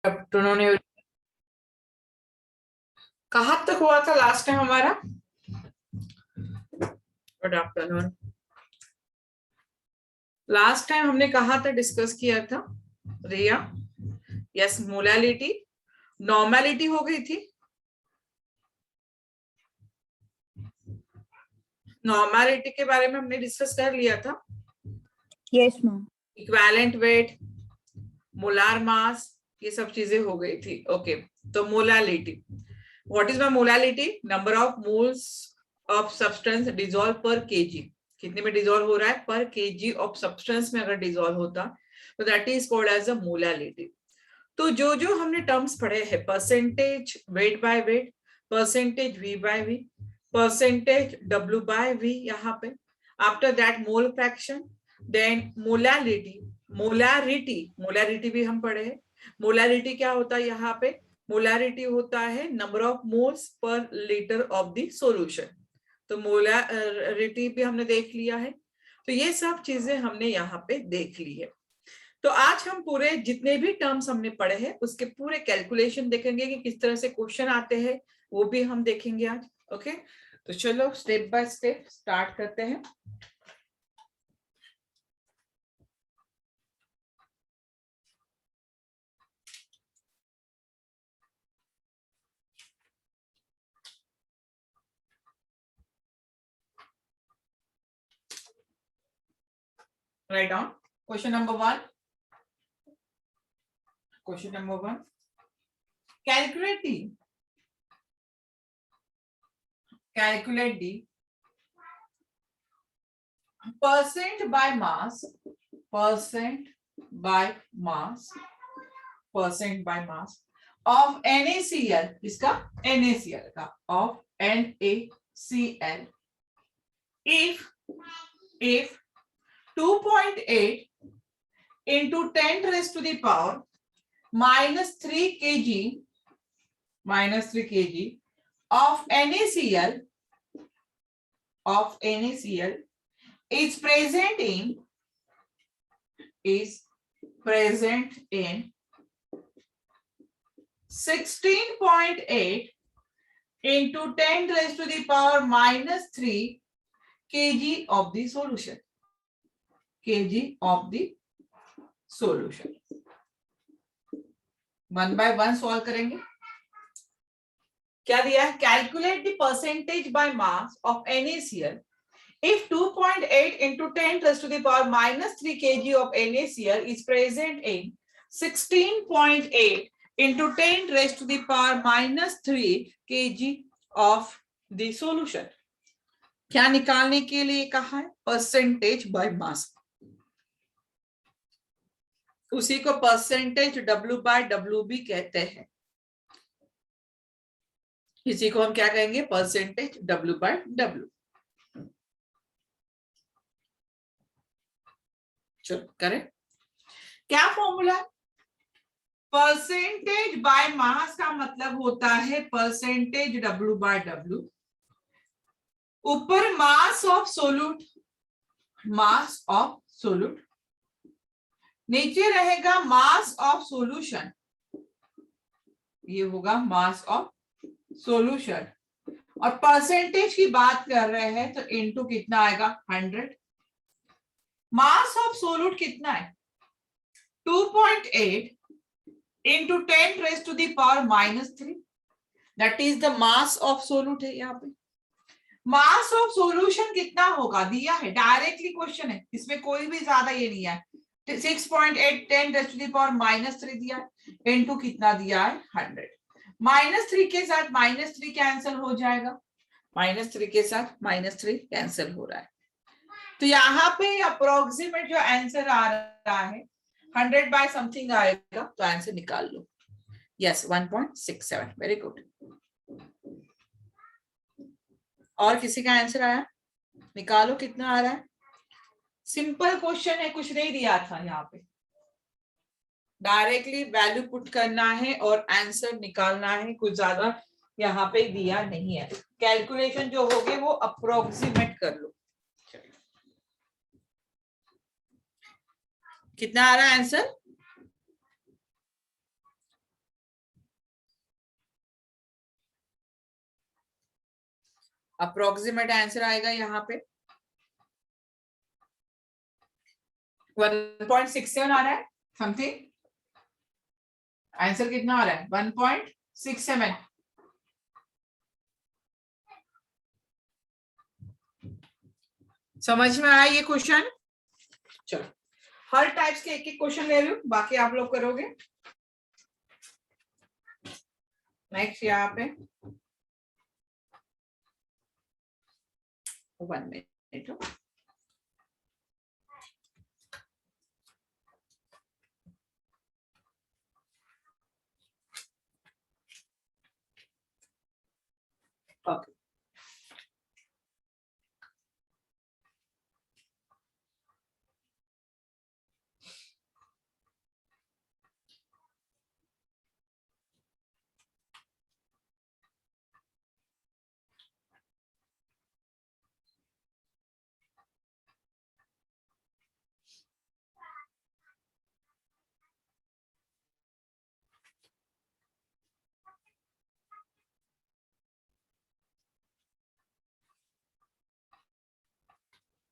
उन्होंने कहाँ तक हुआ था लास्ट टाइम हमारा? Good afternoon. लास्ट टाइम हमने कहा था, डिस्कस किया था रिया? यस, मोलालिटी नॉर्मेलिटी हो गई थी। नॉर्मेलिटी के बारे में हमने डिस्कस कर लिया था। Yes ma'am. Equivalent weight, molar mass, ये सब चीजें हो गई थी। ओके, तो molality, what is my molality? Number of moles of substance dissolve पर केजी। कितने में डिसॉल्व हो रहा है? पर केजी ऑफ सब्सटेंस में अगर डिसॉल्व होता तो that is called as a molality. तो जो जो हमने टर्म्स पढ़े हैं, percentage weight by weight, percentage V by V, percentage W by V, यहाँ पे after that mole fraction, then molality. Molarity भी हम पढ़े हैं। मोलारिटी क्या होता है यहाँ पे? मोलारिटी होता है number of moles per litre of the solution. तो मोलारिटी भी हमने देख लिया है। तो ये सब चीजें हमने यहाँ पे देख ली है। तो आज हम पूरे जितने भी टर्म्स हमने पढ़े हैं उसके पूरे कैलकुलेशन देखेंगे कि किस तरह से क्वेश्चन आते हैं, वो भी हम देखेंगे आज। ओके, तो चलो स्टेप बाय स्टेप स्टार्ट करते हैं। Write down question number 1. Question number 1. Calculate the percent by mass of NaCl, इसका NaCl का, of NaCl if 2.8 into 10 raised to the power minus 3 kg of NaCl is present in 16.8 into 10 raised to the power minus 3 kg of the solution. One by one solve करेंगे। क्या दिया है? Calculate the percentage by mass of NaCl if 2.8 into 10 raised to the power minus 3 kg of NaCl is present in 16.8 into 10 raised to the power minus 3 kg of the solution. क्या निकालने के लिए कहा है? Percentage by mass. उसी को percentage W by W भी कहते हैं। इसी को हम क्या कहेंगे? Percentage W by W। चलो करें। क्या फॉर्मूला? परसेंटेज बाय मास का मतलब होता है परसेंटेज W बाय W, ऊपर मास ऑफ सोल्यूट, नीचे रहेगा मास ऑफ सॉल्यूशन, ये होगा मास ऑफ सॉल्यूशन। और परसेंटेज की बात कर रहे हैं तो इनटू कितना आएगा? 100। मास ऑफ सोल्यूट कितना है? 2.8 into 10 raised to the power minus 3, that is the mass of solute है। यहाँ पे मास ऑफ सॉल्यूशन कितना होगा दिया है, डायरेक्टली क्वेश्चन है, इसमें कोई भी ज्यादा ये नहीं है। 6.8 10 raised to the power minus 3 दिया है, इनटू कितना दिया है? 100। -3 के साथ -3 कैंसिल हो जाएगा, -3 के साथ -3 कैंसिल हो रहा है। तो यहाँ पे अप्रोक्सीमेट जो आंसर आ रहा है 100 बाय समथिंग आएगा, तो आंसर निकाल लो। यस, 1.67। Very good. और किसी का आंसर आया? निकालो कितना आ रहा है। सिंपल क्वेश्चन है, कुछ नहीं दिया था यहाँ पे, डायरेक्टली वैल्यू पुट करना है और आंसर निकालना है, कुछ ज्यादा यहाँ पे दिया नहीं है। कैलकुलेशन जो होगी वो अप्रोक्सीमेट कर लो। कितना आ रहा है आंसर? अप्रोक्सीमेट आंसर आएगा यहाँ पे 1.67 आ रहा है समथिंग। आंसर कितना आ रहा है 1.67। समझ में आया ये क्वेश्चन? चलो हर टाइप्स के एक एक क्वेश्चन ले लूं, बाकी आप लोग करोगे। नेक्स्ट यहाँ पे 1 minute. Okay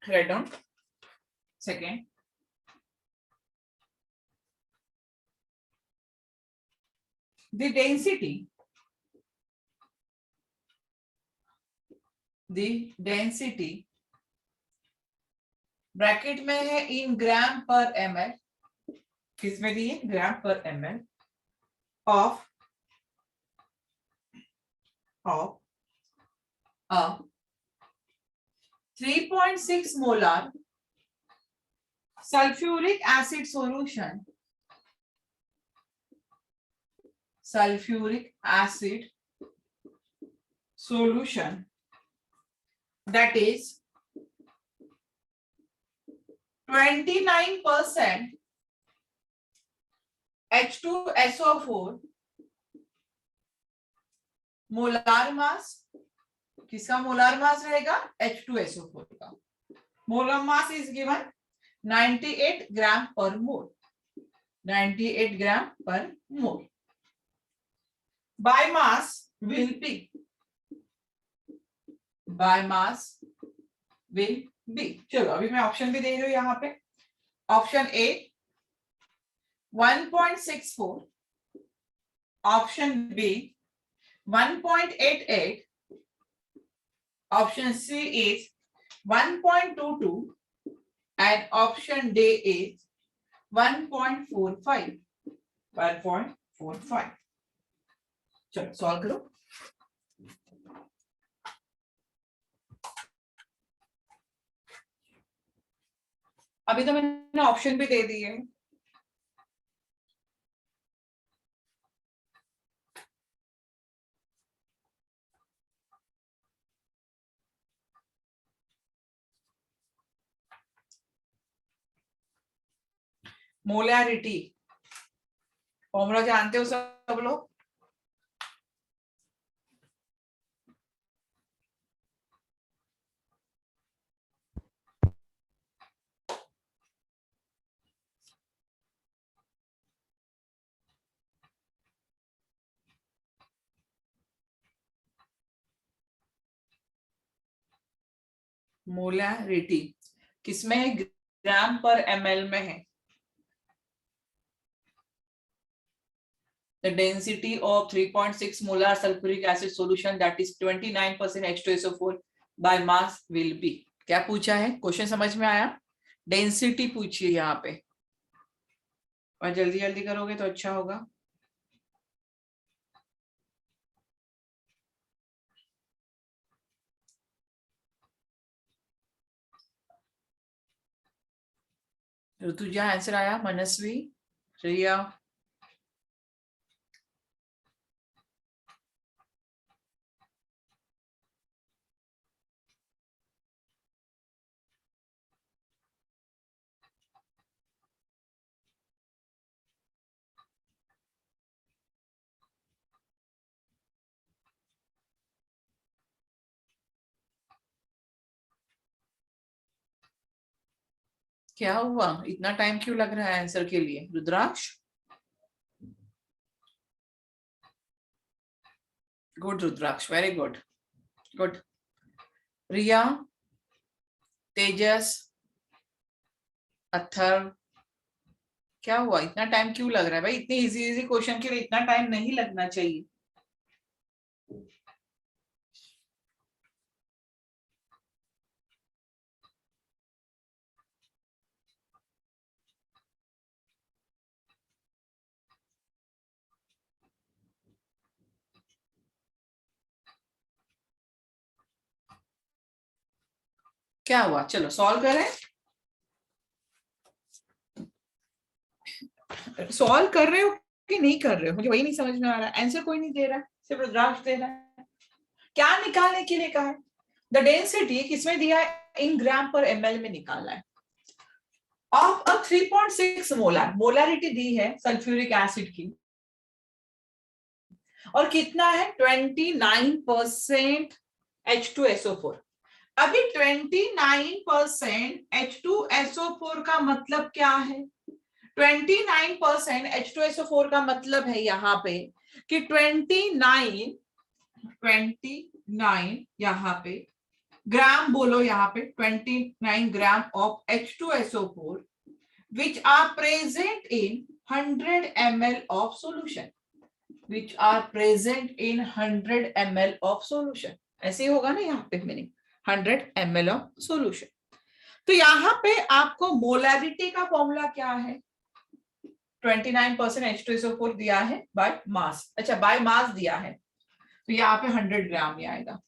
write down second the density bracket में है इन ग्राम पर ml, किसमें दी है ग्राम पर ml of a 3.6 molar sulfuric acid solution, that is 29% H2SO4 molar mass. किसका मोलार मास रहेगा H2SO4 का। मोलर मास इज गिवन 98 ग्राम पर मोल, 98 ग्राम पर मोल। बाय मास विल बी, चलो अभी मैं ऑप्शन भी दे रही हूं यहाँ पे। Option A 1.64, option B 1.88, option C is 1.22 and option D is 1.45. चलो सॉल्व करो। अभी तो मैंने ऑप्शन भी दे दिए। मोलैरिटी फॉर्मूला जानते हो सब लोग? मोलैरिटी किसमें है? ग्राम पर ml में है। The density of 3.6 molar sulfuric acid solution that is 29% H2SO4 by mass will be। क्या पूछा है? क्वेश्चन समझ में आया? डेंसिटी पूछिए यहाँ पे, और जल्दी जल्दी करोगे तो अच्छा होगा। ऋतुजा आंसर आया, मनस्वी, रिया, क्या हुआ? इतना टाइम क्यों लग रहा है आंसर के लिए? रुद्राक्ष, good Rudraksh, very good, good. रिया, तेजस, अथर्व, क्या हुआ? इतना टाइम क्यों लग रहा है भाई? इतने इजी इजी क्वेश्चन के लिए इतना टाइम नहीं लगना चाहिए। क्या हुआ? चलो सॉल्व करें। सॉल्व कर रहे हो कि नहीं कर रहे हो? मुझे वही नहीं समझ में आ रहा है। आंसर कोई नहीं दे रहा है, सिर्फ रुद्राक्ष दे रहा है। क्या निकालने के लिए कहा है? द डेंसिटी किसमें दिया है? इन ग्राम पर ml में निकालना है। ऑफ अ 3.6 मोलर, मोलारिटी दी है सल्फ्यूरिक एसिड की, और कितना है? 29% H2SO4। अभी 29% H2SO4 का मतलब क्या है? 29% H2SO4 का मतलब है यहाँ पे कि 29 यहाँ पे ग्राम, बोलो यहाँ पे 29 gram of H2SO4 which are present in 100 ml of solution, which are present in 100 ml of solution। ऐसे ही होगा ना यहाँ पे मीनिंग 100 ml of solution। तो यहाँ पे आपको मोलारिटी का फॉर्मूला क्या है? 29% H2SO4 दिया है बाय मास। अच्छा, बाय मास दिया है तो यहाँ पे 100 ग्राम ही आएगा,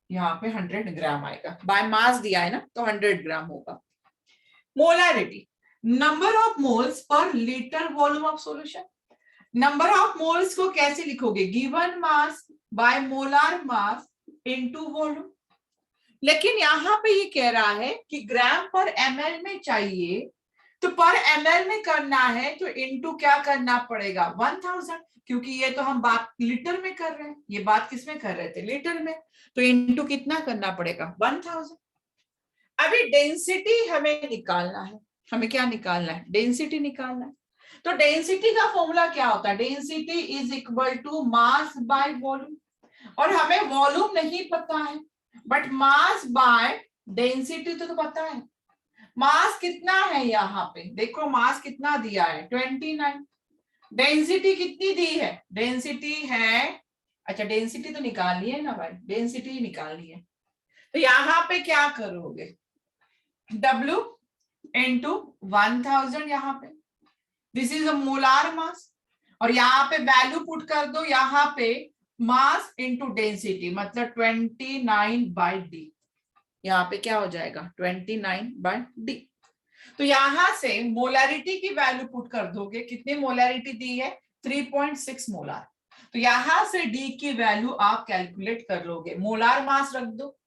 यहाँ पे 100 ग्राम आएगा। बाय मास दिया है ना तो 100 ग्राम होगा। Molarity, number of moles per litre volume of solution. Number of moles को कैसे लिखोगे? Given mass by molar mass into volume. लेकिन यहाँ पे ये कह रहा है कि ग्राम पर ml में चाहिए, तो पर ml में करना है तो इनटू क्या करना पड़ेगा? 1000, क्योंकि ये तो हम बात लीटर में कर रहे हैं, ये बात किस में कर रहे थे? लीटर में। तो इनटू कितना करना पड़ेगा? 1000। अभी डेंसिटी हमें निकालना है। हमें क्या निकालना है? डेंसिटी निकालना है। तो डेंसिटी का फॉर्मूला क्या होता है? Density is equal to mass by volume, और हमें वॉल्यूम नहीं पता है बट मास बाय डेंसिटी तो पता है। मास कितना है यहाँ पे? देखो मास कितना दिया है? 29। डेंसिटी कितनी दी है? डेंसिटी है, अच्छा डेंसिटी तो निकालनी है ना भाई, डेंसिटी ही निकालनी है। तो यहाँ पे क्या करोगे? W इंटू 1000 यहाँ पे, this is a molar mass, और यहाँ पे वैल्यू पुट कर दो यहाँ पे मास इंटू डेंसिटी, मतलब 29/d। यहाँ पे क्या हो जाएगा? 29/d। तो यहां से मोलारिटी की वैल्यू पुट कर दोगे। कितनी मोलारिटी दी है? 3.6 मोलार। तो यहां से d की वैल्यू आप कैलकुलेट कर लोगे। मोलार मास रख दो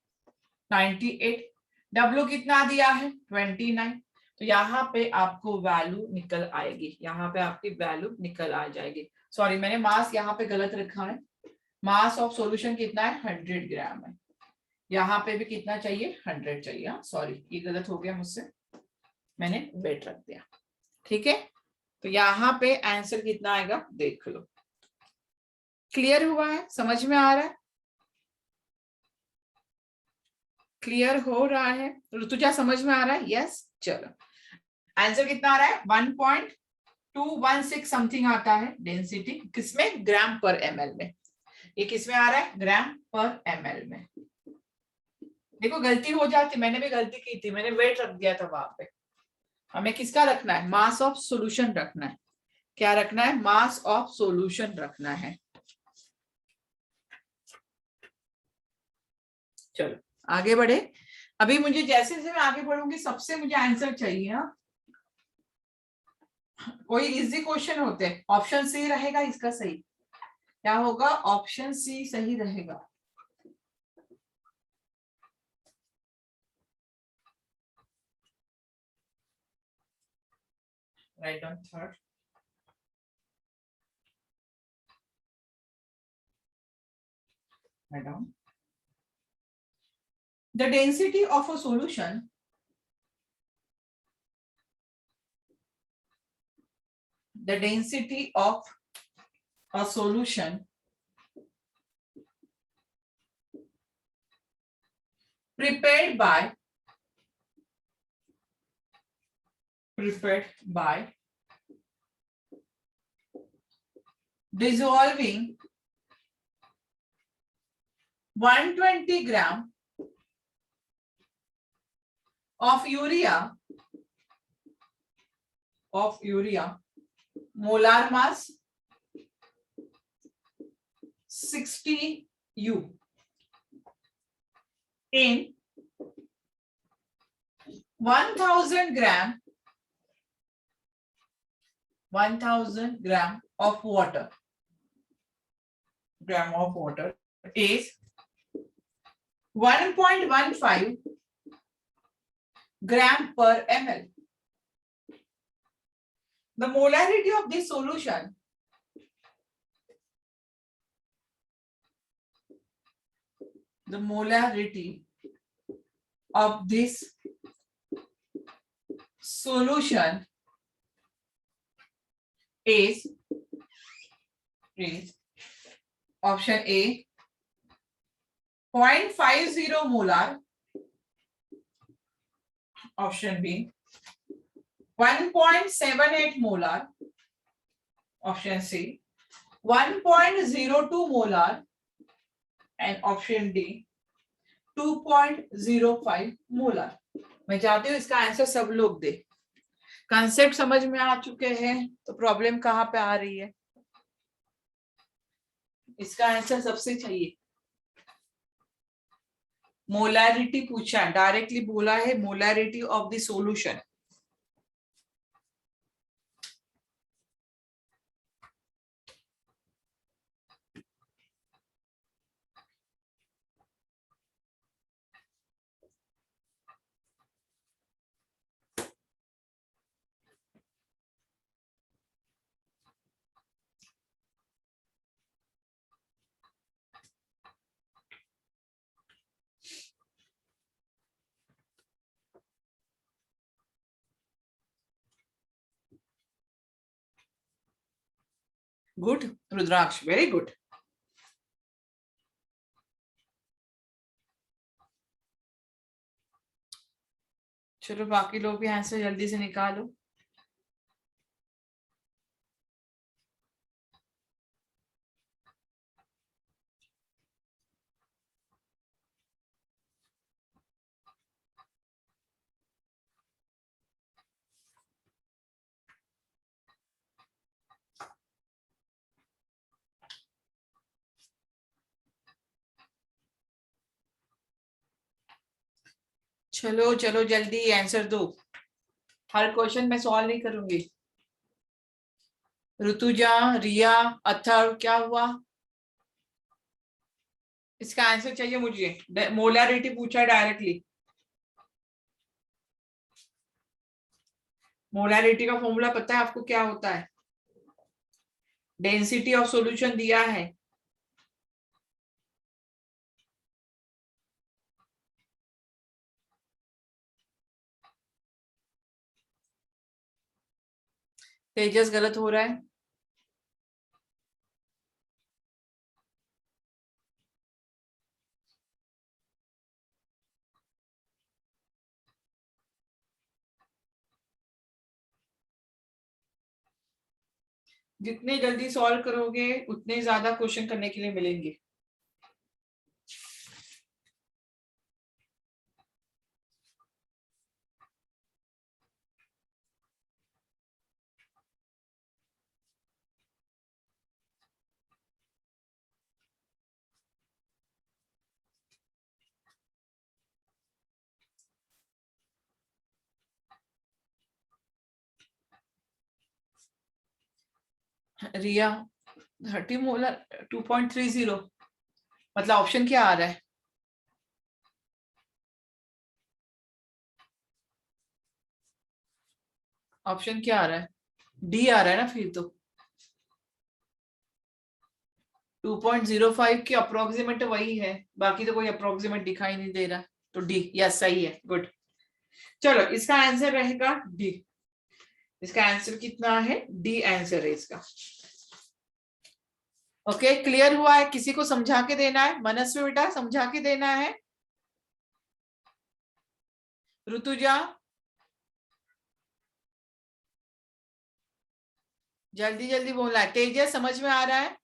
98, W कितना दिया है? 29। तो यहाँ पे आपको वैल्यू निकल आएगी, यहाँ पे आपकी वैल्यू निकल आ जाएगी। सॉरी, मैंने मास यहाँ पे गलत रखा है। मास ऑफ सॉल्यूशन कितना है? 100 ग्राम है। यहाँ पे भी कितना चाहिए? 100 चाहिए। सॉरी, ये गलत हो गया मुझसे, मैंने वेट रख दिया। ठीक है, तो यहाँ पे आंसर कितना आएगा देख लो। क्लियर हुआ है? समझ में आ रहा है? क्लियर हो रहा है? ऋतुजा समझ में आ रहा है? यस। चलो, आंसर कितना आ रहा है? 1.216 समथिंग आता है डेंसिटी। किसमें? ग्राम पर ml में। ये किसमें आ रहा है? ग्राम पर ml में। देखो गलती हो जाती, मैंने भी गलती की थी, मैंने वेट रख दिया था वहां पे। हमें किसका रखना है? मास ऑफ सॉल्यूशन रखना है। क्या रखना है? मास ऑफ सॉल्यूशन रखना है। चलो आगे बढ़े। अभी मुझे जैसे जैसे मैं आगे बढ़ूंगी सबसे मुझे आंसर चाहिए। हाँ, कोई इजी क्वेश्चन होते हैं। ऑप्शन सी रहेगा इसका सही। क्या होगा? ऑप्शन सी सही रहेगा। Right on third. Write down. The density of a solution, the density of a solution prepared by dissolving 120 gram of urea, molar mass 60 U, in 1000 gram of water, is 1.15 gram per ml. The molarity of this solution is option A 0.50 molar, option B 1.78 molar, option C 1.02 molar, and option D 2.05 molar. मैं चाहती हूँ इसका answer सब लोग दे। Concept समझ में आ चुके हैं तो प्रॉब्लम कहाँ पे आ रही है? इसका आंसर सबसे चाहिए। मोलैरिटी पूछा, डायरेक्टली बोला है molarity of the solution. Good Rudraksh, very good. चलो बाकी लोग भी आंसर जल्दी से निकालो। चलो चलो जल्दी आंसर दो। हर क्वेश्चन मैं सॉल्व नहीं करूंगी। ऋतुजा, रिया, अथर्व, क्या हुआ? इसका आंसर चाहिए मुझे। मोलैरिटी पूछा डायरेक्टली। मोलैरिटी का फॉर्मूला पता है आपको क्या होता है? डेंसिटी ऑफ सॉल्यूशन दिया है, तेजस गलत हो रहा है। जितने जल्दी सॉल्व करोगे उतने ज्यादा क्वेश्चन करने के लिए मिलेंगे। रिया 30 मोलर 2.30, मतलब ऑप्शन क्या आ रहा है? ऑप्शन क्या आ रहा है? डी आ रहा है ना फिर तो। 2.05 की अप्रोक्सीमेट वही है, बाकी तो कोई अप्रोक्सीमेट दिखाई नहीं दे रहा, तो डी यस सही है। गुड, चलो इसका आंसर रहेगा डी। इसका आंसर कितना है? डी आंसर है इसका। ओके, क्लियर हुआ है? किसी को समझा के देना है? मनस्वी बेटा समझा के देना है। ऋतुजा, जल्दी जल्दी बोलना है। तेजस, समझ में आ रहा है?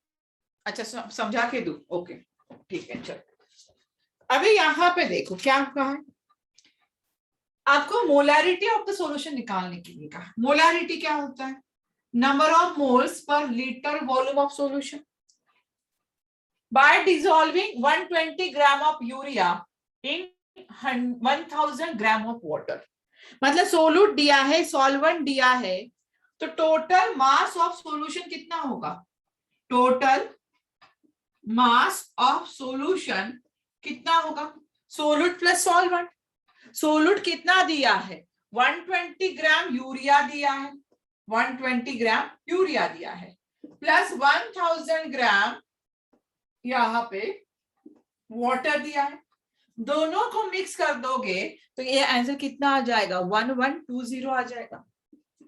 अच्छा, समझा के दू। ओके, ठीक है, चलो। अभी यहाँ पे देखो क्या कहा है, आपको मोलारिटी ऑफ द सॉल्यूशन निकालने के लिए कहा। मोलारिटी क्या होता है? Number of moles per litre volume of solution. Bye dissolving 120 gram of urea in 1000 gram of water. मतलब सोल्यूट दिया है, सॉल्वेंट दिया है, तो टोटल मास ऑफ सॉल्यूशन कितना होगा? टोटल मास ऑफ सॉल्यूशन कितना होगा? Solute plus solvent. सोल्यूट कितना दिया है? 120 ग्राम यूरिया दिया है, 120 ग्राम यूरिया दिया है, प्लस 1000 ग्राम यहाँ पे वाटर दिया है। दोनों को मिक्स कर दोगे तो ये आंसर कितना आ जाएगा? 1120 आ जाएगा,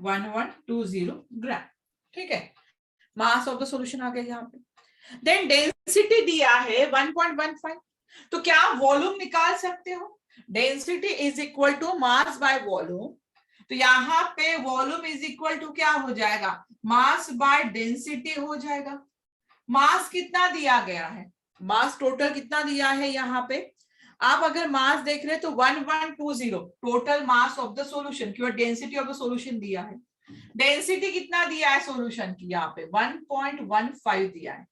1120 ग्राम। ठीक है, मास ऑफ द सॉल्यूशन आ गया यहाँ पे। देन डेंसिटी दिया है 1.15। तो क्या वॉल्यूम निकाल सकते हो? Density is equal to mass by volume. तो यहाँ पे वॉल्यूम इज इक्वल टू क्या हो जाएगा? मास बाय डेंसिटी हो जाएगा। मास कितना दिया गया है? मास टोटल कितना दिया है यहाँ पे? आप अगर मास देख रहे हैं तो 1120 total mass of the solution, क्योंकि डेंसिटी ऑफ द सॉल्यूशन दिया है। डेंसिटी कितना दिया है सॉल्यूशन की? यहाँ पे 1.15 दिया है।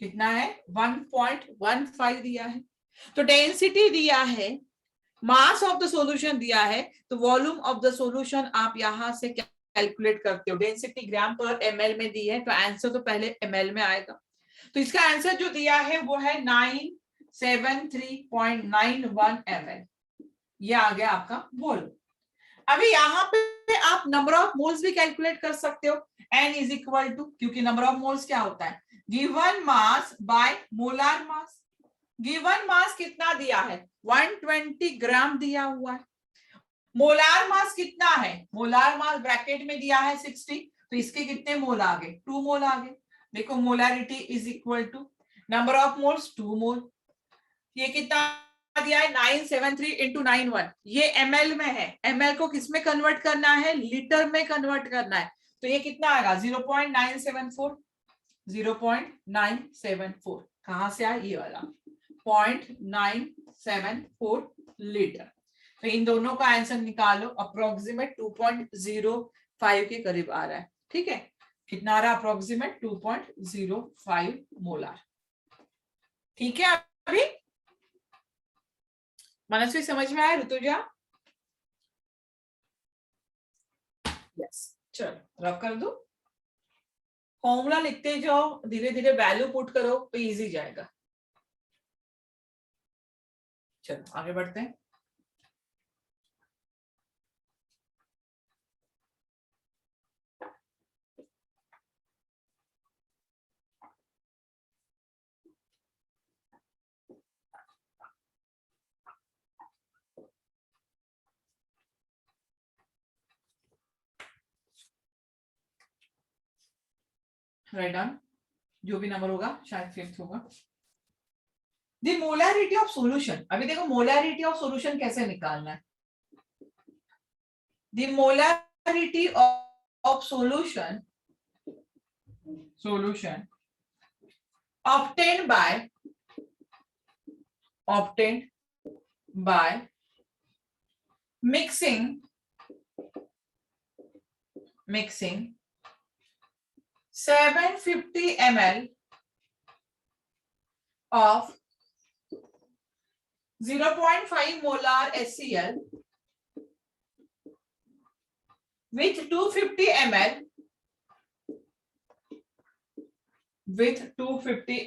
कितना है? 1.15 दिया है। तो डेंसिटी दिया है, मास ऑफ द सॉल्यूशन दिया है, तो वॉल्यूम ऑफ द सॉल्यूशन आप यहां से कैलकुलेट करते हो। डेंसिटी ग्राम पर एमएल में दी है, तो आंसर तो पहले एमएल में आएगा। तो इसका आंसर जो दिया है वो है 973.91 ml। ये आ गया आपका वॉल्यूम। अभी यहाँ पे आप नंबर ऑफ मोल्स भी कैलकुलेट कर सकते हो। N इज इक्वल टू, क्योंकि नंबर ऑफ मोल्स क्या होता है? Given mass by molar mass. Given mass कितना दिया है? 120 ग्राम दिया हुआ है। मोलार मास कितना है? मोलार मास ब्रैकेट में दिया है 60, तो इसके कितने मोल आ गए? 2 मोल आ गए। देखो, molarity is equal to number of moles 2 mole. ये कितना दिया है? 973 इंटू 91। ये ml में है, ml को किस में कन्वर्ट करना है? लीटर में कन्वर्ट करना है। तो ये कितना आएगा? 0.974। 0.974 कहां से आया? ये वाला 0.974 लीटर। तो इन दोनों का आंसर निकालो। अप्रोक्सीमेट 2.05 के करीब आ रहा है। ठीक है, कितना आ रहा है? Approximate 2.05 molar. ठीक है, अभी मनस्वी समझ में आया? ऋतुजा? यस, चलो रब कर दो। फॉर्मूला लिखते जाओ, धीरे धीरे वैल्यू पुट करो तो इजी जाएगा। चलो आगे बढ़ते हैं। राइट डाउन, जो भी नंबर होगा, शायद 5th होगा। The molarity of solution. अभी देखो मोलारिटी ऑफ सॉल्यूशन कैसे निकालना है। The molarity of solution obtained by mixing 750 ml of 0.5 molar HCl with 250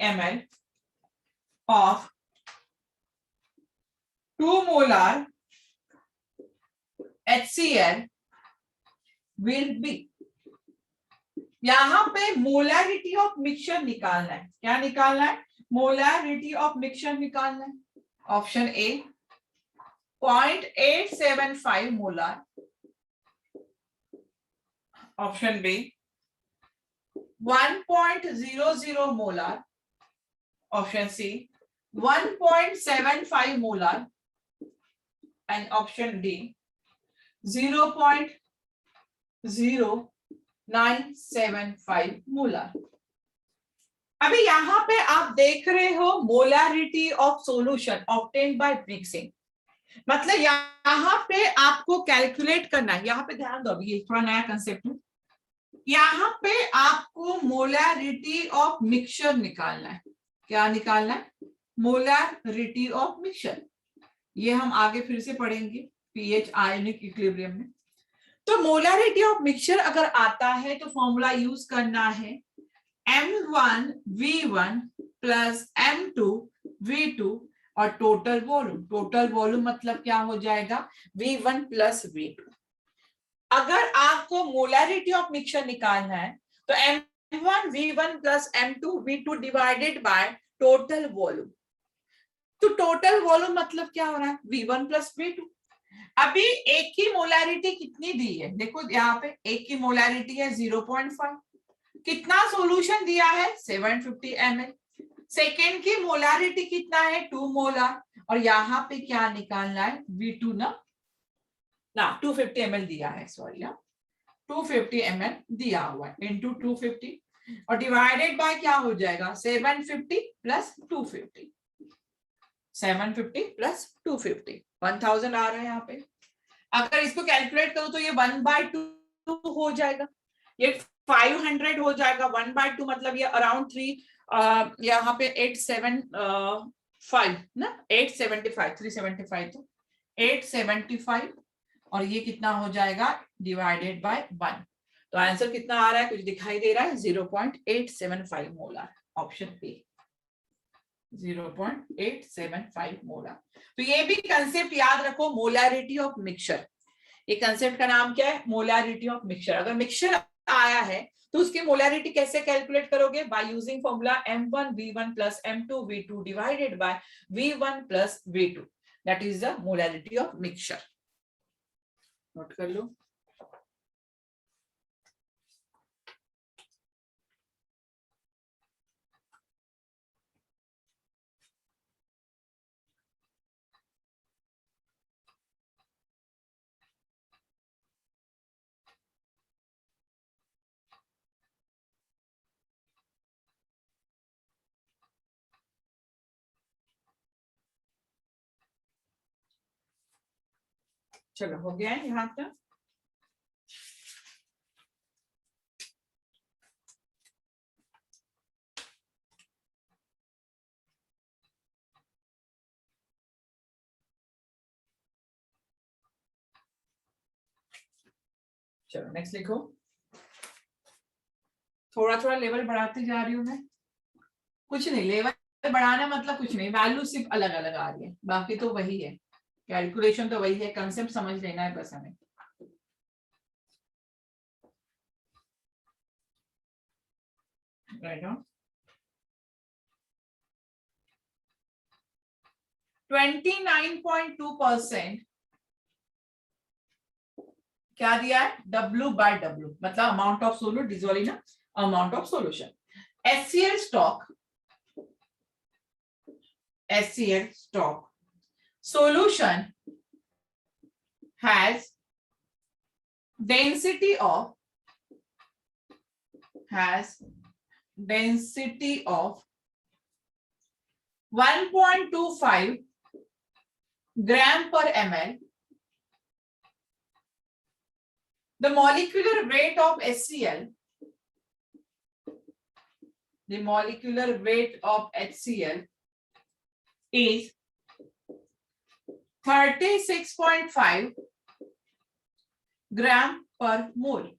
ml of 2 molar HCl will be। यहां पे मोलारिटी ऑफ मिक्सचर निकालना है। क्या निकालना है? मोलारिटी ऑफ मिक्सचर निकालना है। Option A 0.875 molar, option B 1.00 molar, option C 1.75 molar, and option D 0.0975 molar. अभी यहाँ पे आप देख रहे हो molarity of solution obtained by mixing, मतलब यहाँ पे आपको कैलकुलेट करना है। यहाँ पे ध्यान दो, अभी ये थोड़ा नया कंसेप्ट है। यहाँ पे आपको मोलारिटी ऑफ मिक्सचर निकालना है। क्या निकालना है? Molarity of mixture. ये हम आगे फिर से पढ़ेंगे पीएच आयनिक इक्विलिब्रियम में। तो मोलारिटी ऑफ मिक्सचर अगर आता है तो फॉर्मूला यूज करना है M1V1 प्लस M2V2 और टोटल वॉल्यूम। टोटल वॉल्यूम मतलब क्या हो जाएगा? V1 plus V2। अगर आपको मोलारिटी ऑफ मिक्सचर निकालना है तो M1V1 plus M2V2 divided by total volume. तो टोटल वॉल्यूम मतलब क्या हो रहा है? V1 plus V2। अभी एक की मोलारिटी कितनी दी है? देखो यहाँ पे एक की मोलारिटी है 0.5। कितना सॉल्यूशन दिया है? 750 ml। सेकेंड की मोलारिटी कितना है? 2 मोलार। और यहाँ पे क्या निकालना है? V2 ना 250 ml दिया है, सॉरी 250 ml दिया हुआ है इंटू 250 और डिवाइडेड बाय क्या हो जाएगा? 750 प्लस 250। 750 प्लस 250 1000 आ रहा है यहाँ पे। अगर इसको कैलकुलेट करो तो ये 1/2 हो जाएगा, ये 500 हो जाएगा। 1/2 मतलब ये अराउंड 3 यहाँ पे 875 ना 875 375 तो 875 और ये कितना हो जाएगा? Divided by 1। तो आंसर कितना आ रहा है? कुछ दिखाई दे रहा है? 0.875 मोलर। Option A 0.875 molar. तो ये भी कंसेप्ट याद रखो, मोलारिटी ऑफ मिक्सचर। ये कंसेप्ट का नाम क्या है? Molarity of mixture. अगर मिक्सचर आया है तो उसकी मोलारिटी कैसे कैलकुलेट करोगे? By using formula M1V1 plus M2V2 divided by V1 plus V2, that is the molarity of mixture. Note कर लो। चलो हो गया है यहाँ तक। चलो नेक्स्ट लिखो। थोड़ा थोड़ा लेवल बढ़ाते जा रही हूँ मैं। कुछ नहीं, लेवल बढ़ाना मतलब कुछ नहीं, वैल्यू सिर्फ अलग अलग आ रही है, बाकी तो वही है, कैलकुलेशन तो वही है, कंसेप्ट समझ लेना है बस हमें। राइट ऑन 29.2% क्या दिया है? W/W मतलब amount of solute dissolve in amount of solution. HCl stock solution has density of 1.25 gram per ml. The molecular weight of HCl, is 36.5 gram per mole.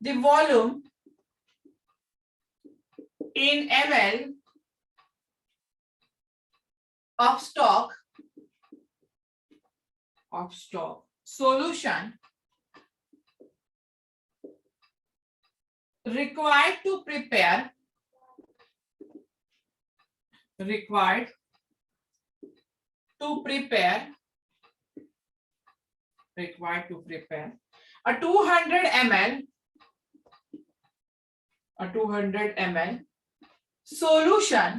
The volume in ml of stock solution required to prepare a 200 ml solution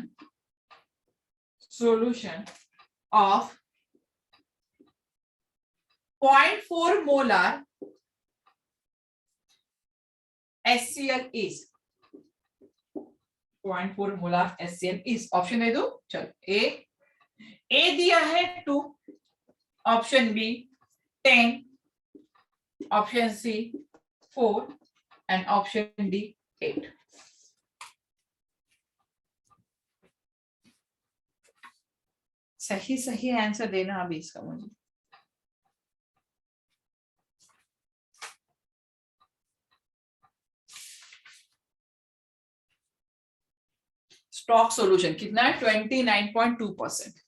of 0.4 molar HCl is 0.4 molar HCl is option दे दो। चलो A दिया है 2, option B 10, option C 4 and option D 8। सही सही answer देना अभी इसका मुझे। स्टॉक सॉल्यूशन कितना है 29.2%।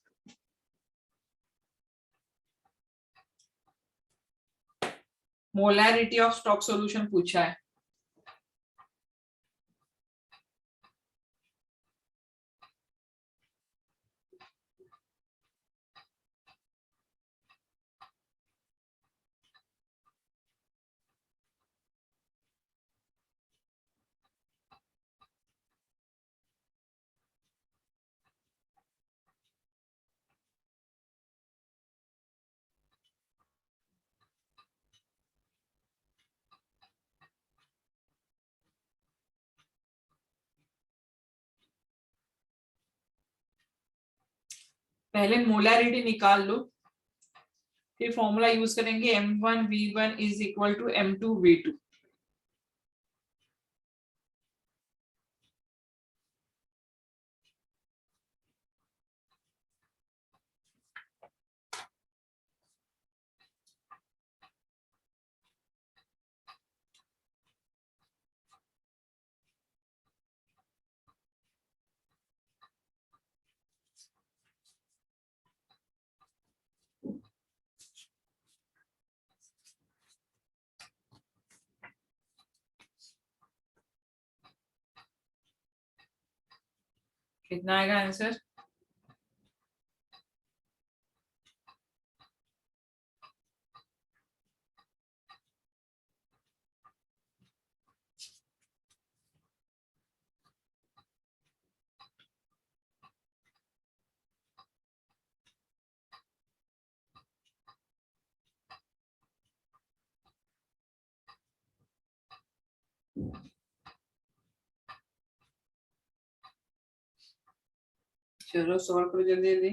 मोलैरिटी ऑफ स्टॉक सॉल्यूशन पूछा है। पहले मोलैरिटी निकाल लो, फिर फॉर्मूला यूज करेंगे M1V1 is equal to M2V2। कितना आएगा आंसर? चलो सॉल्व करो जल्दी जल्दी।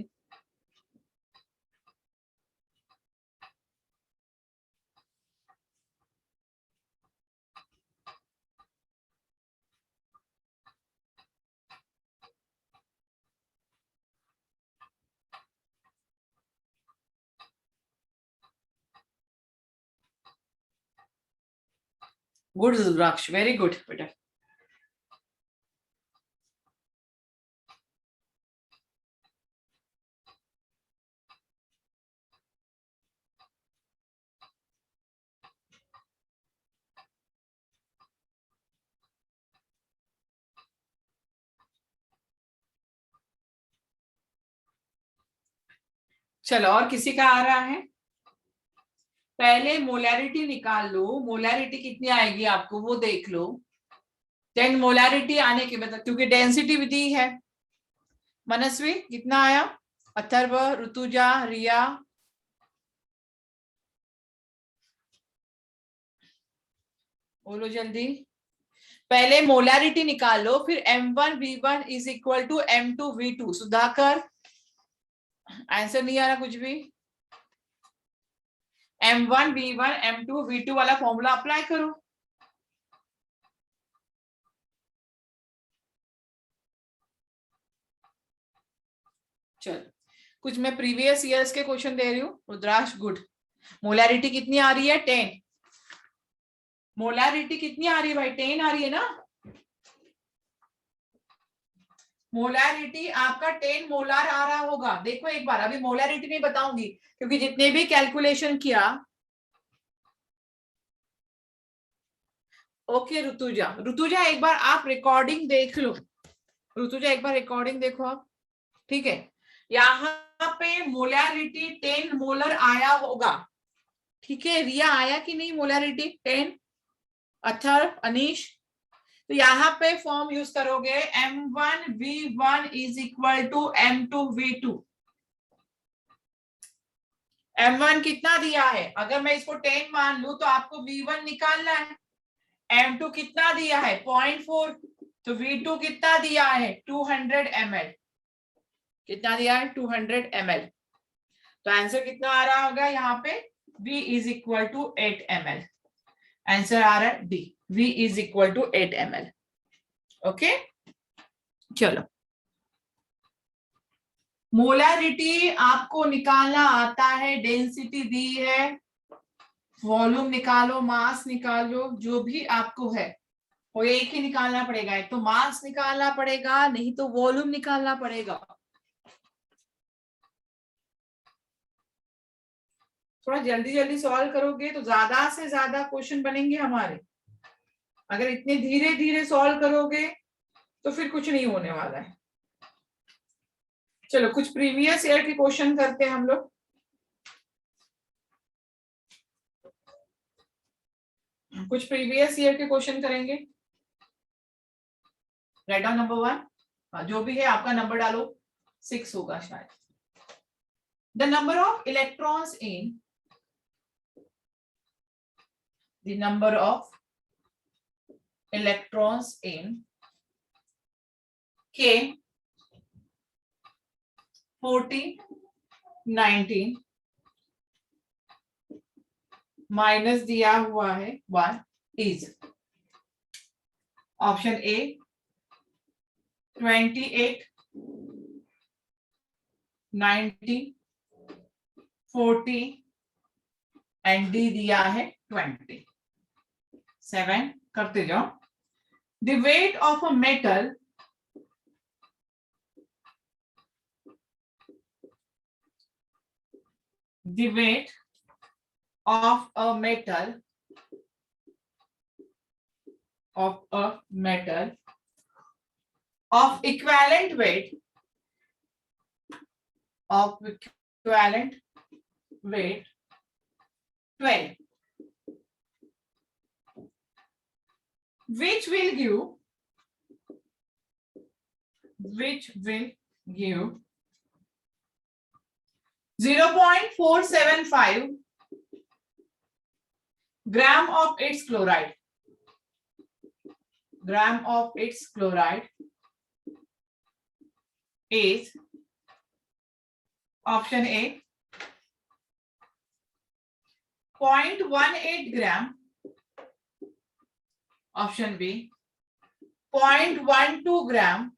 गुड रुद्राक्ष, वेरी गुड बेटा। चलो और किसी का आ रहा है? पहले मोलैरिटी निकाल लो, मोलैरिटी कितनी आएगी आपको वो देख लो। 10 मोलैरिटी आने के बाद, क्योंकि डेंसिटी भी दी है। मनस्वी कितना आया? अथर्व, ऋतुजा, रिया, बोलो जल्दी। पहले मोलैरिटी निकालो, फिर M1V1 is equal to M2V2। Sudhakar answer नहीं आ रहा कुछ भी। M1V1 M2V2 वाला फॉर्मूला अप्लाई करो। चल कुछ मैं प्रीवियस ईयर्स के क्वेश्चन दे रही हूँ। रुद्राक्ष गुड। मोलैरिटी कितनी आ रही है? 10। मोलैरिटी कितनी आ रही है भाई? 10 आ रही है ना। मोलैरिटी आपका 10 मोलार आ रहा होगा। देखो एक बार, अभी मोलैरिटी नहीं बताऊंगी क्योंकि जितने भी कैलकुलेशन किया। ओके ऋतुजा, ऋतुजा एक बार आप रिकॉर्डिंग देख लो। ऋतुजा एक बार रिकॉर्डिंग देखो आप, ठीक है। यहाँ पे मोलैरिटी 10 मोलर आया होगा, ठीक है। रिया आया कि नहीं मोलैरिटी 10? अथर्व, अनीश, तो यहाँ पे फॉर्म यूज करोगे M1V1 is equal to M2V2। M1 कितना दिया है, अगर मैं इसको 10 मान लूं तो आपको V1 निकालना है। M2 कितना दिया है 0.4, तो V2 कितना दिया है 200 ml, कितना दिया है 200 ml। तो आंसर कितना आ रहा होगा यहाँ पे, V is equal to 8 ml। Answer आ रहा है D, V is equal to 8 ml। Okay, चलो मोलारिटी आपको निकालना आता है, डेंसिटी दी है, वॉल्यूम निकालो, मास निकालो, जो भी आपको है वो एक ही निकालना पड़ेगा। एक तो मास निकालना पड़ेगा, नहीं तो वॉल्यूम निकालना पड़ेगा। थोड़ा जल्दी जल्दी सॉल्व करोगे तो ज्यादा से ज्यादा क्वेश्चन बनेंगे हमारे। अगर इतने धीरे धीरे सॉल्व करोगे तो फिर कुछ नहीं होने वाला है। चलो कुछ प्रीवियस ईयर के क्वेश्चन करते हैं हम लोग। कुछ प्रीवियस ईयर के क्वेश्चन करेंगे। राइट डाउन नंबर 1, जो भी है आपका नंबर डालो, 6 होगा शायद। The number of electrons in, the number of electrons in K 40 19 minus दिया हुआ है 1 is option A 28 90 40 and D दिया है 20। 7 करते जाओ। The weight of a metal, the weight of a metal of equivalent weight of equivalent weight 12, which will give 0.475 gram of its chloride. Gram of its chloride is option A 0.18 gram, option B 0.12 gram,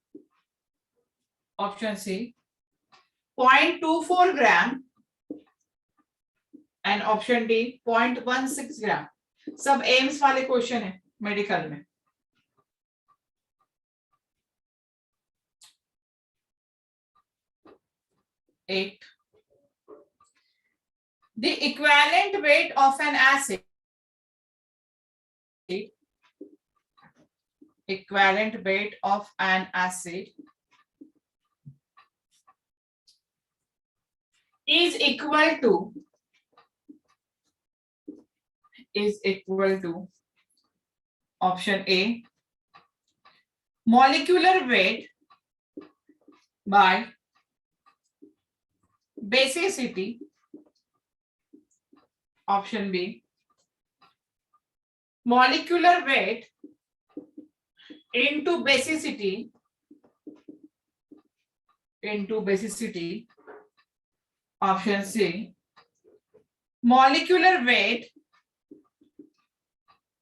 option C 0.24 gram and option D 0.16 gram. सब AIIMS वाले question है medical में। Eight, the equivalent weight of an acid, equivalent weight of an acid is equal to option A molecular weight by basicity, option B molecular weight into basicity, option C molecular weight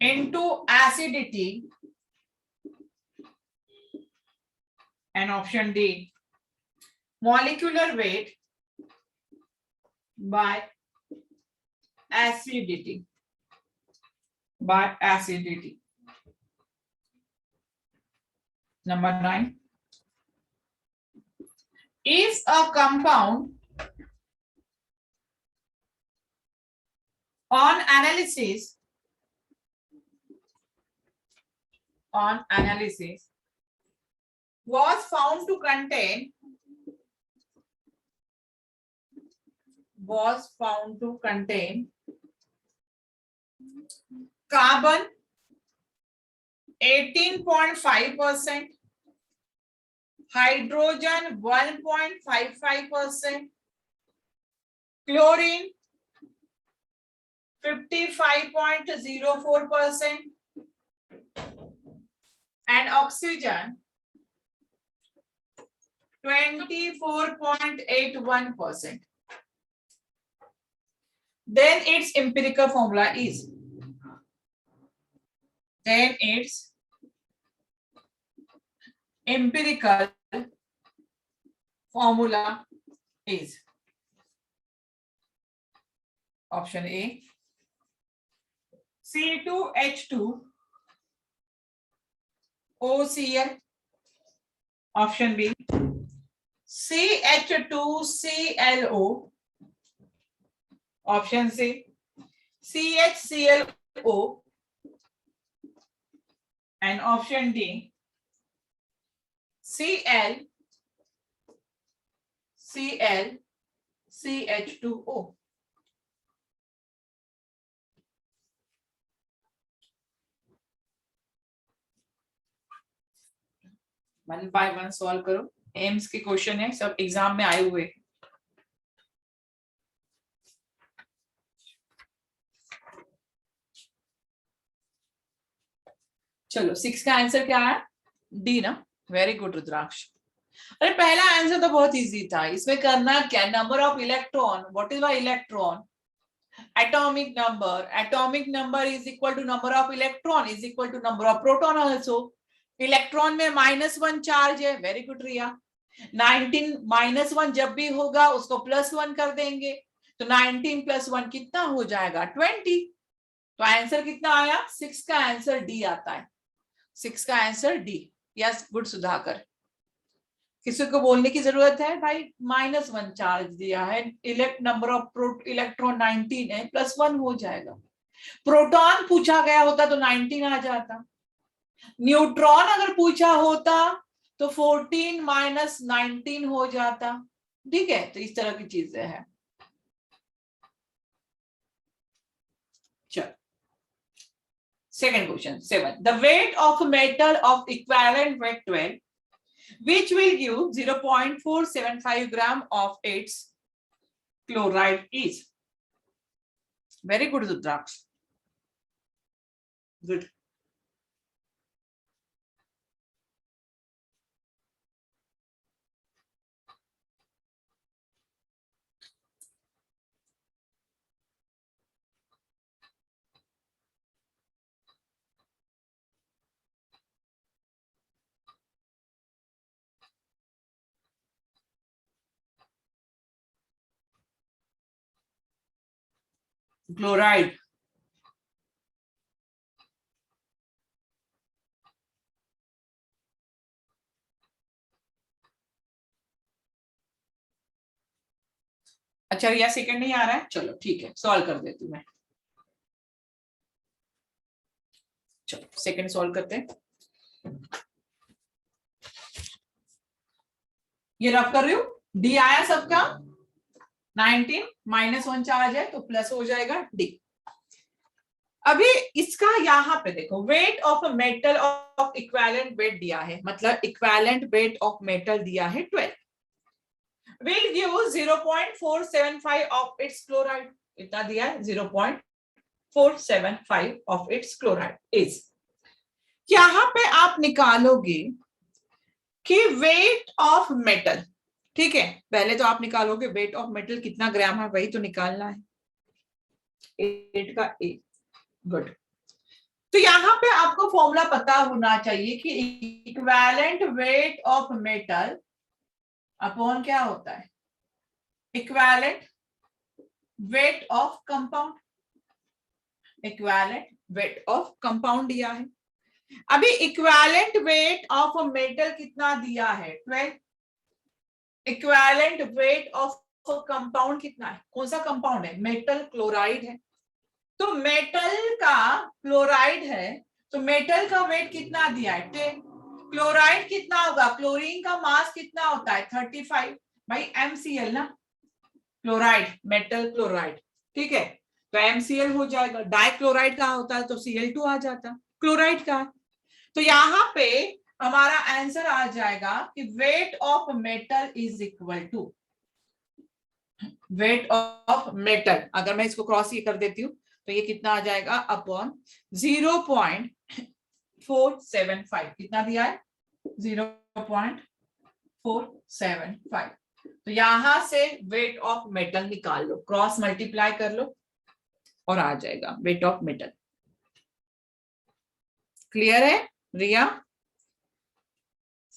into acidity, and option D molecular weight by acidity, Number 9, if a compound on analysis was found to contain carbon 18.5%, hydrogen 1.55%, chlorine 55.04% and oxygen 24.81%. Then its empirical formula is, option A, C2H2 OCl. Option B, CH2ClO. Option C, CHClO. And option D, CH2O. One by one solve करो। AIIMS के question है, सब exam में आए हुए। चलो 6 का answer क्या है? डी ना। वेरी गुड रुद्राक्ष। अरे पहला आंसर तो बहुत इजी था। इसमें करना क्या? Number of electron. What is electron? atomic number is equal to number of electron is equal to number of proton also. Electron में -1 चार्ज है। वेरी गुड रिया। 19 -1 जब भी होगा उसको +1 कर देंगे, तो 19 + 1 कितना हो जाएगा? 20। तो आंसर कितना आया? 6 का आंसर डी आता है। 6 का answer D. Yes good Sudhakar. किसी को बोलने की जरूरत है भाई? -1 चार्ज दिया है, नंबर ऑफ इलेक्ट्रॉन 19 है, +1 हो जाएगा। प्रोटॉन पूछा गया होता तो 19 आ जाता। न्यूट्रॉन अगर पूछा होता तो 14 - 19 हो जाता। ठीक है, तो इस तरह की चीजें हैं। चलो second question 7। The wait of metal of equivalent weight 12 which will give 0.475 gram of its chloride is. Very good Rudraksh. Good. Chloride. अच्छा या सेकंड नहीं आ रहा है? चलो ठीक है, सॉल्व कर देती हूँ मैं। चलो सेकंड सॉल्व करते हैं। ये रफ कर रही हूँ। डी आया सबका। 19 -1 चार्ज है तो प्लस हो जाएगा डी। अभी इसका यहाँ पे देखो, wait of metal of equivalent weight दिया है, मतलब इक्विवेलेंट वेट ऑफ मेटल दिया है 12, will give 0.475 of its chloride. इतना दिया है 0.475 of its chloride is. यहाँ पे आप निकालोगे कि वेट ऑफ मेटल, ठीक है, पहले तो आप निकालोगे वेट ऑफ मेटल कितना ग्राम है, वही तो निकालना है। 8 का 8। गुड। तो यहाँ पे आपको फॉर्मूला पता होना चाहिए कि equivalent weight of metal upon क्या होता है? Equivalent weight of compound. Equivalent weight of compound दिया है। अभी इक्विवेलेंट वेट ऑफ मेटल कितना दिया है? 12। इक्विवेलेंट वेट ऑफ कंपाउंड कितना है? कौन सा कंपाउंड है? मेटल क्लोराइड है। तो मेटल का क्लोराइड है, तो मेटल का वेट कितना दिया है? 10। क्लोराइड कितना होगा? क्लोरीन का मास कितना होता है? 35 भाई MCl ना, क्लोराइड, मेटल क्लोराइड, ठीक है, तो MCl हो जाएगा। डाइक्लोराइड का होता है तो Cl2 आ जाता, क्लोराइड का। तो यहाँ पे हमारा आंसर आ जाएगा कि weight of metal is equal to weight of metal. अगर मैं इसको क्रॉस ये कर देती हूँ तो ये कितना आ जाएगा अपॉन 0.475, कितना दिया है 0.475। तो यहां से वेट ऑफ मेटल निकाल लो, क्रॉस मल्टीप्लाई कर लो और आ जाएगा वेट ऑफ मेटल। क्लियर है रिया?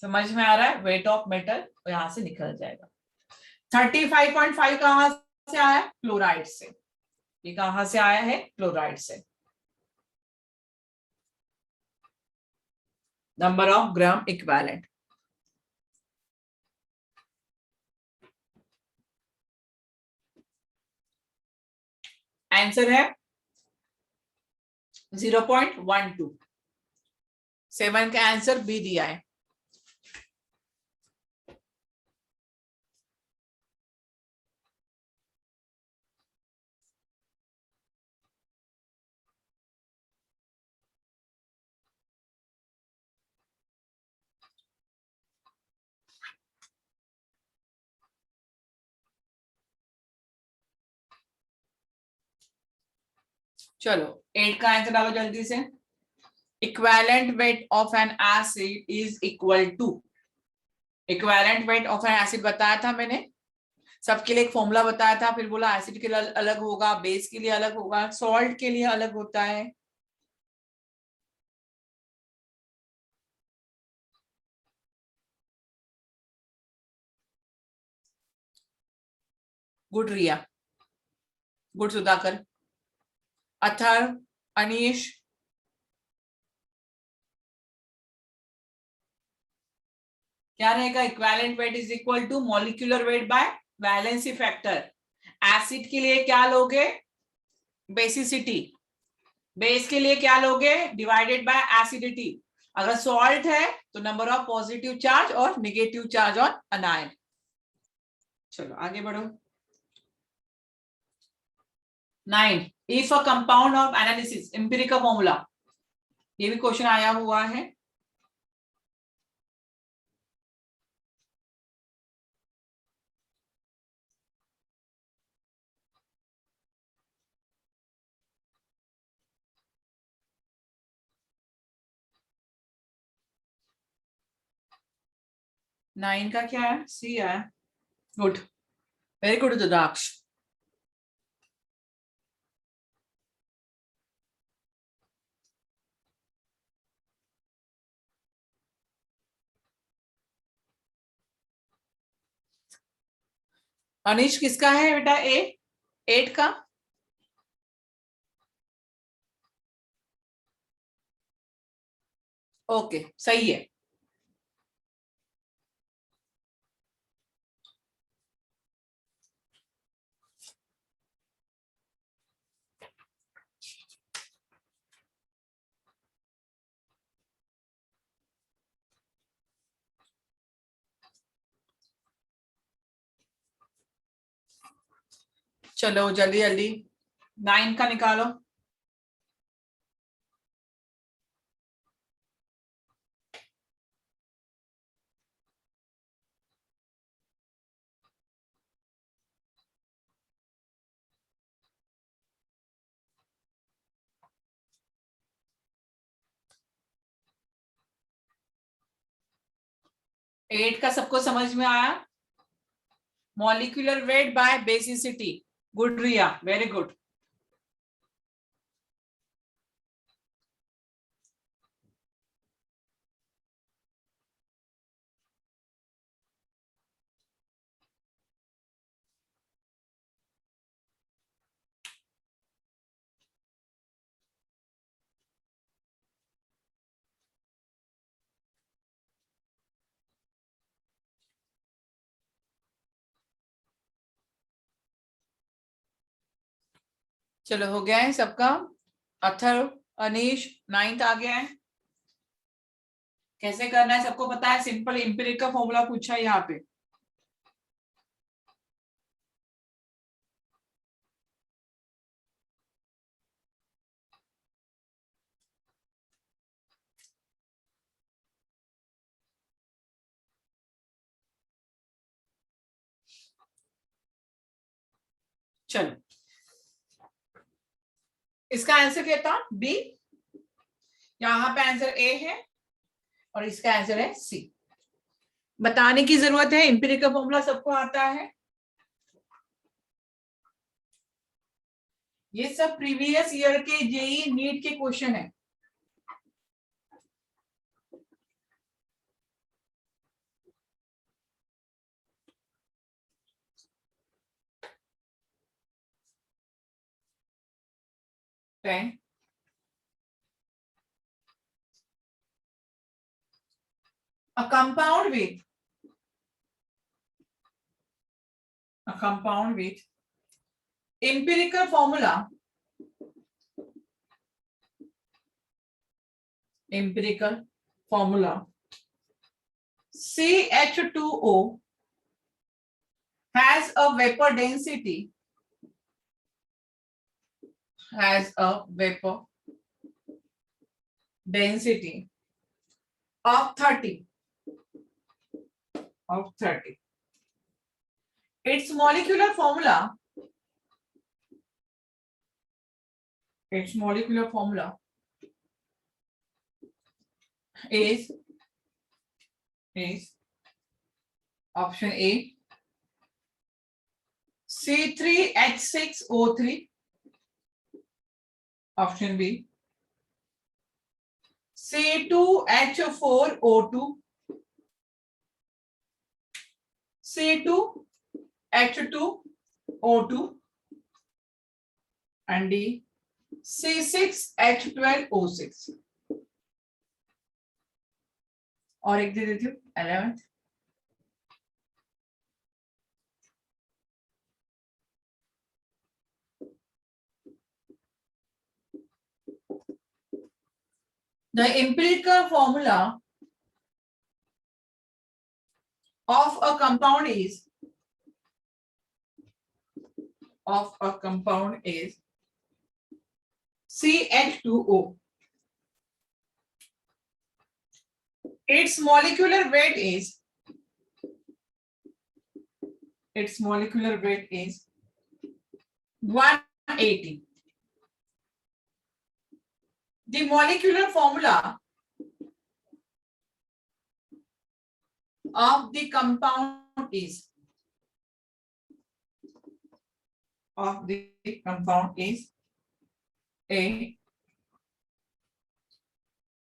समझ में आ रहा है? वेट ऑफ मेटल तो यहां से निकल जाएगा। 35.5 कहां से आया? क्लोराइड से। ये कहां से आया है? क्लोराइड से। Number of gram equivalent. Answer है 0.12। 7 का आंसर बी दिया है। चलो 8 का आंसर डालो जल्दी से। Equivalent weight of an acid is equal to, equivalent weight of an acid बताया था मैंने, सबके लिए एक फॉर्मूला बताया था, फिर बोला एसिड के लिए अलग होगा, बेस के लिए अलग होगा, सॉल्ट के लिए अलग होता है। गुड रिया, गुड सुधाकर, अथर, अनीश, क्या रहेगा? Equivalent weight is equal to molecular weight by valency factor. Acid के लिए क्या लोगे? बेसिसिटी। बेस के लिए क्या लोगे? Divided by acidity. अगर सॉल्ट है तो नंबर ऑफ पॉजिटिव चार्ज और नेगेटिव चार्ज ऑन अनायन। चलो आगे बढ़ो। 9, if a compound of analysis, empirical formula, ये भी क्वेश्चन आया हुआ है। नाइन का क्या है? सी है। गुड, वेरी गुड रुद्राक्ष। अनिश किसका है बेटा? 8 का। ओके सही है। चलो जल्दी जल्दी 9 का निकालो। एट का सबको समझ में आया? Molecular weight by basicity. Good Riya, very good. चलो हो गया है सबका। अथर्व, अनीश, 9th आ गया है। कैसे करना है सबको पता है? सिंपल एम्पिरिकल फॉर्मूला पूछा है यहाँ पे। चलो इसका आंसर क्या था? बी। यहां पे आंसर ए है और इसका आंसर है सी। बताने की जरूरत है, एम्पिरिकल फॉर्मूला सबको आता है। ये सब प्रीवियस ईयर के जेई नीट के क्वेश्चन है। Ten a compound with empirical formula CH2O has a vapor density of 30. Its molecular formula is option A C3H6O3, option B C2H4O2, C2H2O2 and D C6H12O6। और एक दे देती हूँ 11th। The empirical formula of a compound is CH2O. Its molecular weight is 180. The molecular formula of the compound is A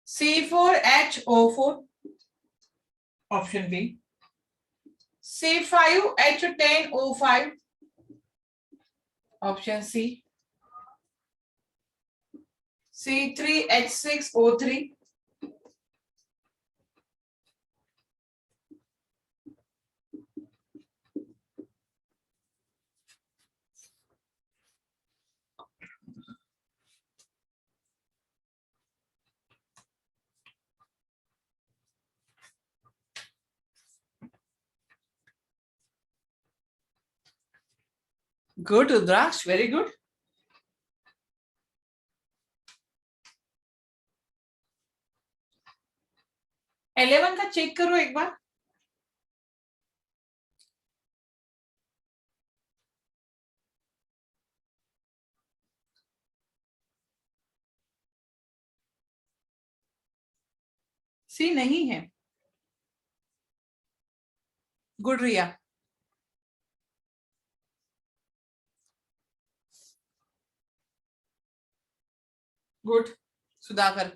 C4H04, option B C5H10O5, option C C3H6O3, Good, Rudraksh, very good. Eleven का check करो एक बार। सी नहीं है। Good Riya. Good Sudhakar.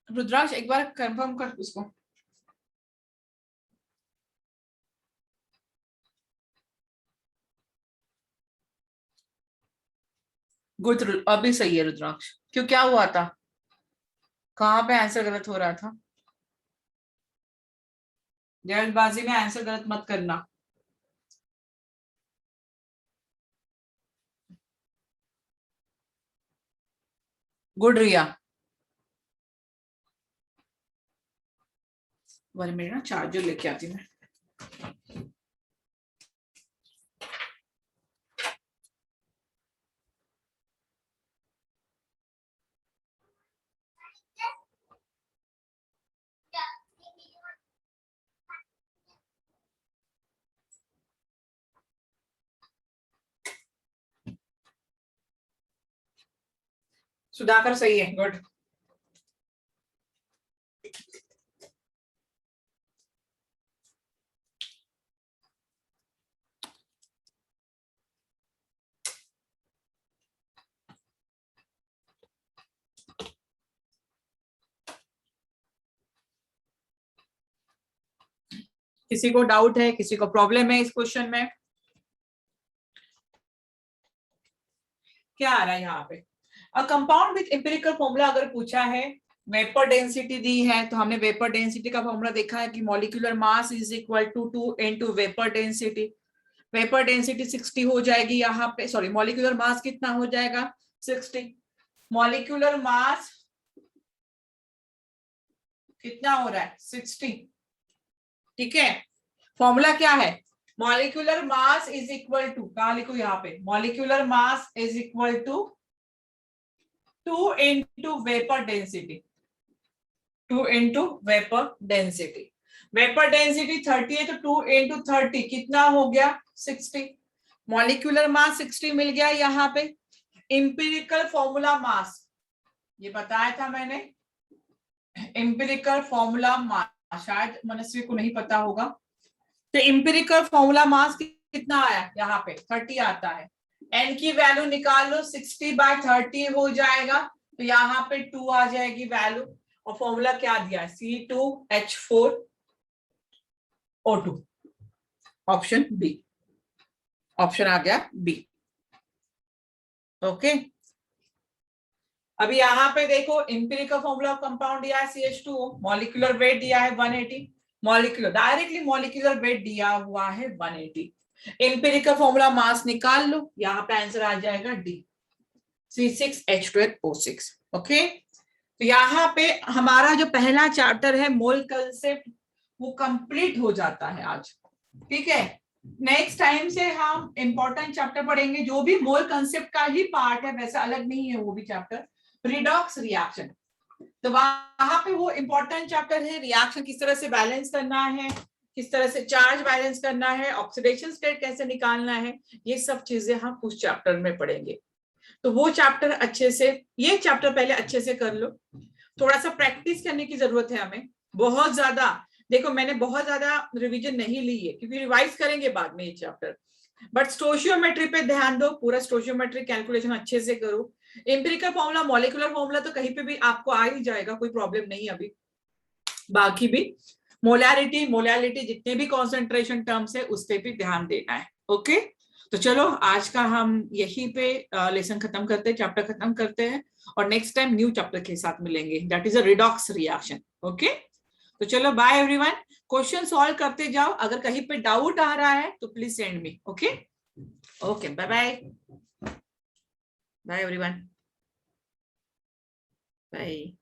रुद्राक्ष एक बार confirm कर उसको। Good, अभी सही है रुद्राक्ष। क्यों, क्या हुआ था? कहाँ पे आंसर गलत हो रहा था? जल्दबाजी में आंसर गलत मत करना। गुड रिया। 1 मिनट ना, चार्जर लेके आती मैं। सुधाकर सही है, गुड। किसी को डाउट है, किसी को प्रॉब्लम है इस क्वेश्चन में? क्या आ रहा है यहाँ पे? A compound with empirical formula अगर पूछा है, वेपर डेंसिटी दी है, तो हमने वेपर डेंसिटी का फॉर्मूला देखा है कि molecular mass is equal to 2 into vapour density. Vapour density 60 हो जाएगी यहाँ पे, सॉरी मॉलिक्यूलर मास कितना हो जाएगा 60। मॉलिक्यूलर मास कितना हो रहा है 60, ठीक है। फॉर्मूला क्या है, molecular mass is equal to, कहां लिखो यहाँ पे, molecular mass is equal to 2 into vapor density, 2 into vapor density। Vapour density 30 है तो 2 into 30 कितना हो गया 60। मॉलिक्यूलर मास 60 मिल गया यहाँ पे। इंपिरिकल फॉर्मूला मास, ये बताया था मैंने, इंपिरिकल फॉर्मूला मास शायद मनस्वी को नहीं पता होगा। तो इंपिरिकल फॉर्मूला मास कितना आया यहाँ पे 30 आता है। एन की वैल्यू निकाल लो, 60/30 हो जाएगा, तो यहाँ पे 2 आ जाएगी वैल्यू। और फॉर्मूला क्या दिया है C2H4O2, ऑप्शन बी, ऑप्शन आ गया बी। ओके, अभी यहाँ पे देखो इंपिरिकल फॉर्मूला ऑफ कंपाउंड दिया है CH2O, मॉलिक्यूलर वेट दिया है 180, मॉलिक्यूलर डायरेक्टली मॉलिक्यूलर वेट दिया हुआ है 180। इंपिरिकल फॉर्मूला मास निकाल लो, यहाँ पे आंसर आ जाएगा डी, C6H12O6। ओके, तो यहाँ पे हमारा जो पहला चैप्टर है मोल कंसेप्ट वो कंप्लीट हो जाता है आज, ठीक है। नेक्स्ट टाइम से हम इंपॉर्टेंट चैप्टर पढ़ेंगे जो भी मोल कंसेप्ट का ही पार्ट है, वैसा अलग नहीं है वो भी चैप्टर, रिडॉक्स रिएक्शन। तो वहां पे वो इंपॉर्टेंट चैप्टर है, रिएक्शन किस तरह से बैलेंस करना है, किस तरह से चार्ज बैलेंस करना है, ऑक्सीडेशन स्टेट कैसे निकालना है, ये सब चीजें हम उस चैप्टर में पढ़ेंगे। तो वो चैप्टर अच्छे से, ये चैप्टर पहले अच्छे से कर लो, थोड़ा सा प्रैक्टिस करने की जरूरत है हमें, बहुत ज्यादा। देखो मैंने बहुत ज्यादा रिवीजन नहीं ली है क्योंकि रिवाइज करेंगे बाद में ये चैप्टर, बट स्टोशियोमेट्री पे ध्यान दो, पूरा स्टोशियोमेट्री कैलकुलेशन अच्छे से करो। एम्पिरिकल फॉर्मूला, मॉलिक्यूलर फॉर्मूला तो कहीं पे भी आपको आ ही जाएगा, कोई प्रॉब्लम नहीं अभी। बाकी भी मोलैरिटी, मोलैलिटी जितने भी कॉन्सेंट्रेशन टर्म्स है उस पर भी ध्यान देना है। ओके, तो चलो आज का हम यहीं पे लेसन खत्म करते हैं, चैप्टर खत्म करते हैं, और नेक्स्ट टाइम न्यू चैप्टर के साथ मिलेंगे, that is a redox reaction. Okay, तो चलो बाय एवरीवन, क्वेश्चन सॉल्व करते जाओ, अगर कहीं पे डाउट आ रहा है तो please send me. Okay okay, bye bye, bye everyone, bye.